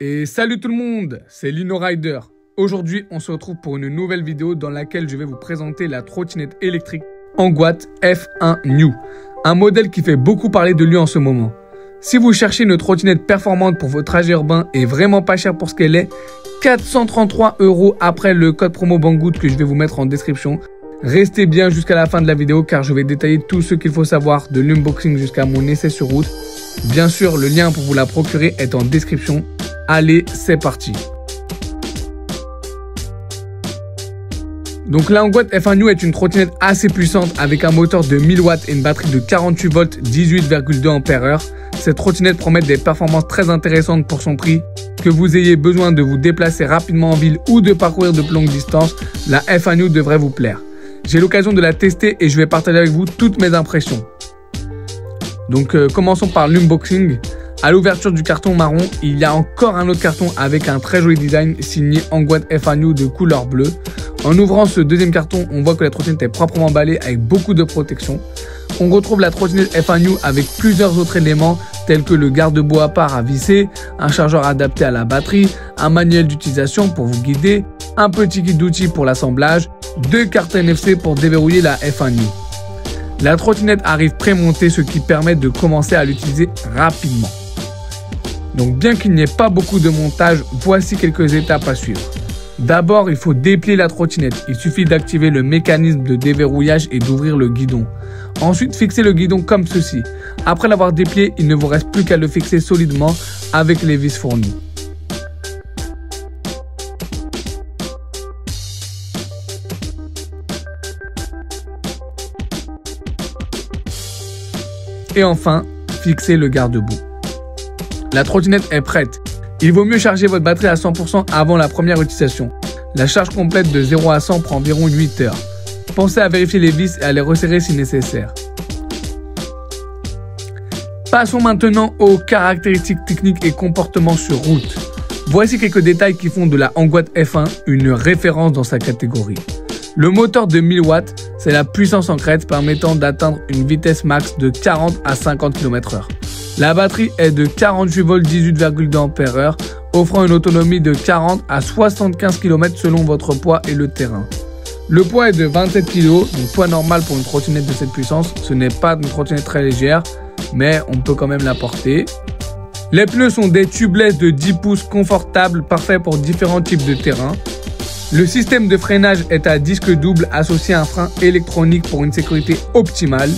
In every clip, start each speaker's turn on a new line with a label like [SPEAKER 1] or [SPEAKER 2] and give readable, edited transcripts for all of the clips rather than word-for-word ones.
[SPEAKER 1] Et salut tout le monde, c'est Lino Rider. Aujourd'hui, on se retrouve pour une nouvelle vidéo dans laquelle je vais vous présenter la trottinette électrique Anguat F1 New, un modèle qui fait beaucoup parler de lui en ce moment. Si vous cherchez une trottinette performante pour vos trajets urbains et vraiment pas chère pour ce qu'elle est, 433 € après le code promo Banggood que je vais vous mettre en description. Restez bien jusqu'à la fin de la vidéo car je vais détailler tout ce qu'il faut savoir de l'unboxing jusqu'à mon essai sur route. Bien sûr, le lien pour vous la procurer est en description. Allez, c'est parti. Donc la Anguat F1 New est une trottinette assez puissante avec un moteur de 1000 watts et une batterie de 48 volts 18,2 ampères. Cette trottinette promet des performances très intéressantes pour son prix. Que vous ayez besoin de vous déplacer rapidement en ville ou de parcourir de longues distances, la F1 New devrait vous plaire. J'ai l'occasion de la tester et je vais partager avec vous toutes mes impressions. Donc commençons par l'unboxing. À l'ouverture du carton marron, il y a encore un autre carton avec un très joli design signé Anguat F1 New de couleur bleue. En ouvrant ce deuxième carton, on voit que la trottinette est proprement emballée avec beaucoup de protection. On retrouve la trottinette F1 New avec plusieurs autres éléments tels que le garde-boue à part à visser, un chargeur adapté à la batterie, un manuel d'utilisation pour vous guider, un petit kit d'outils pour l'assemblage, 2 cartes NFC pour déverrouiller la F1 New. La trottinette arrive prémontée, ce qui permet de commencer à l'utiliser rapidement. Donc bien qu'il n'y ait pas beaucoup de montage, voici quelques étapes à suivre. D'abord, il faut déplier la trottinette. Il suffit d'activer le mécanisme de déverrouillage et d'ouvrir le guidon. Ensuite, fixez le guidon comme ceci. Après l'avoir déplié, il ne vous reste plus qu'à le fixer solidement avec les vis fournies. Et enfin, fixez le garde-boue. La trottinette est prête. Il vaut mieux charger votre batterie à 100% avant la première utilisation. La charge complète de 0 à 100 prend environ 8 heures. Pensez à vérifier les vis et à les resserrer si nécessaire. Passons maintenant aux caractéristiques techniques et comportements sur route. Voici quelques détails qui font de la Anguat F1 une référence dans sa catégorie. Le moteur de 1000 watts, c'est la puissance en crête permettant d'atteindre une vitesse max de 40 à 50 km/h. La batterie est de 48 volts 18,2 ampères, offrant une autonomie de 40 à 75 km selon votre poids et le terrain. Le poids est de 27 kg, donc poids normal pour une trottinette de cette puissance. Ce n'est pas une trottinette très légère, mais on peut quand même la porter. Les pneus sont des tubeless de 10 pouces confortables, parfaits pour différents types de terrain. Le système de freinage est à disque double associé à un frein électronique pour une sécurité optimale.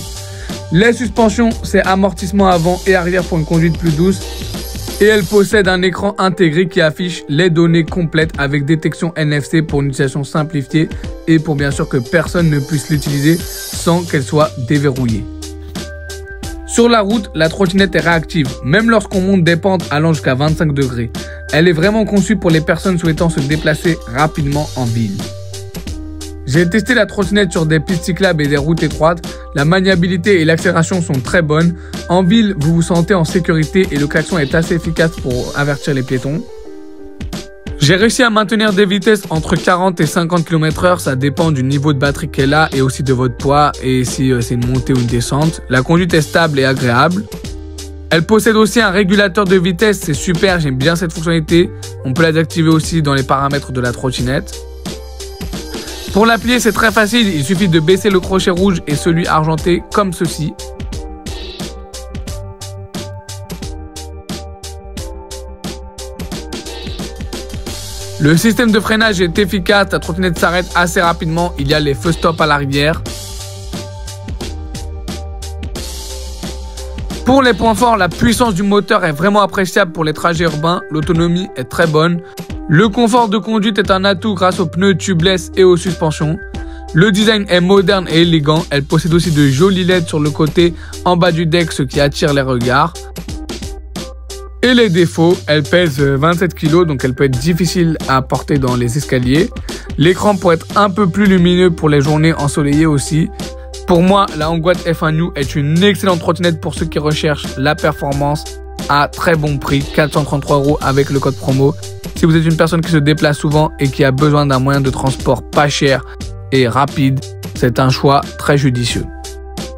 [SPEAKER 1] Les suspensions, c'est amortissement avant et arrière pour une conduite plus douce. Et elle possède un écran intégré qui affiche les données complètes avec détection NFC pour une utilisation simplifiée et pour bien sûr que personne ne puisse l'utiliser sans qu'elle soit déverrouillée. Sur la route, la trottinette est réactive, même lorsqu'on monte des pentes allant jusqu'à 25 degrés. Elle est vraiment conçue pour les personnes souhaitant se déplacer rapidement en ville. J'ai testé la trottinette sur des pistes cyclables et des routes étroites. La maniabilité et l'accélération sont très bonnes. En ville, vous vous sentez en sécurité et le klaxon est assez efficace pour avertir les piétons. J'ai réussi à maintenir des vitesses entre 40 et 50 km/h. Ça dépend du niveau de batterie qu'elle a et aussi de votre poids et si c'est une montée ou une descente. La conduite est stable et agréable. Elle possède aussi un régulateur de vitesse. C'est super, j'aime bien cette fonctionnalité. On peut la désactiver aussi dans les paramètres de la trottinette. Pour la plier, c'est très facile, il suffit de baisser le crochet rouge et celui argenté comme ceci. Le système de freinage est efficace, la trottinette s'arrête assez rapidement, il y a les feux stop à l'arrière. Pour les points forts, la puissance du moteur est vraiment appréciable pour les trajets urbains, l'autonomie est très bonne. Le confort de conduite est un atout grâce aux pneus tubeless et aux suspensions. Le design est moderne et élégant. Elle possède aussi de jolis LED sur le côté en bas du deck, ce qui attire les regards. Et les défauts, elle pèse 27 kg, donc elle peut être difficile à porter dans les escaliers. L'écran pourrait être un peu plus lumineux pour les journées ensoleillées aussi. Pour moi, la Anguat F1 New est une excellente trottinette pour ceux qui recherchent la performance à très bon prix, 433 € avec le code promo. Si vous êtes une personne qui se déplace souvent et qui a besoin d'un moyen de transport pas cher et rapide, c'est un choix très judicieux.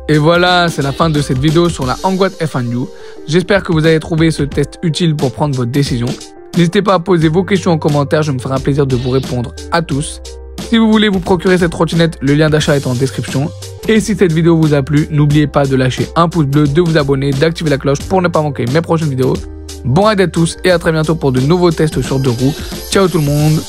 [SPEAKER 1] Et voilà, c'est la fin de cette vidéo sur la Anguat F1 New. J'espère que vous avez trouvé ce test utile pour prendre votre décision. N'hésitez pas à poser vos questions en commentaire, je me ferai un plaisir de vous répondre à tous. Si vous voulez vous procurer cette trottinette, le lien d'achat est en description. Et si cette vidéo vous a plu, n'oubliez pas de lâcher un pouce bleu, de vous abonner, d'activer la cloche pour ne pas manquer mes prochaines vidéos. Bon ride à tous et à très bientôt pour de nouveaux tests sur 2 roues. Ciao tout le monde!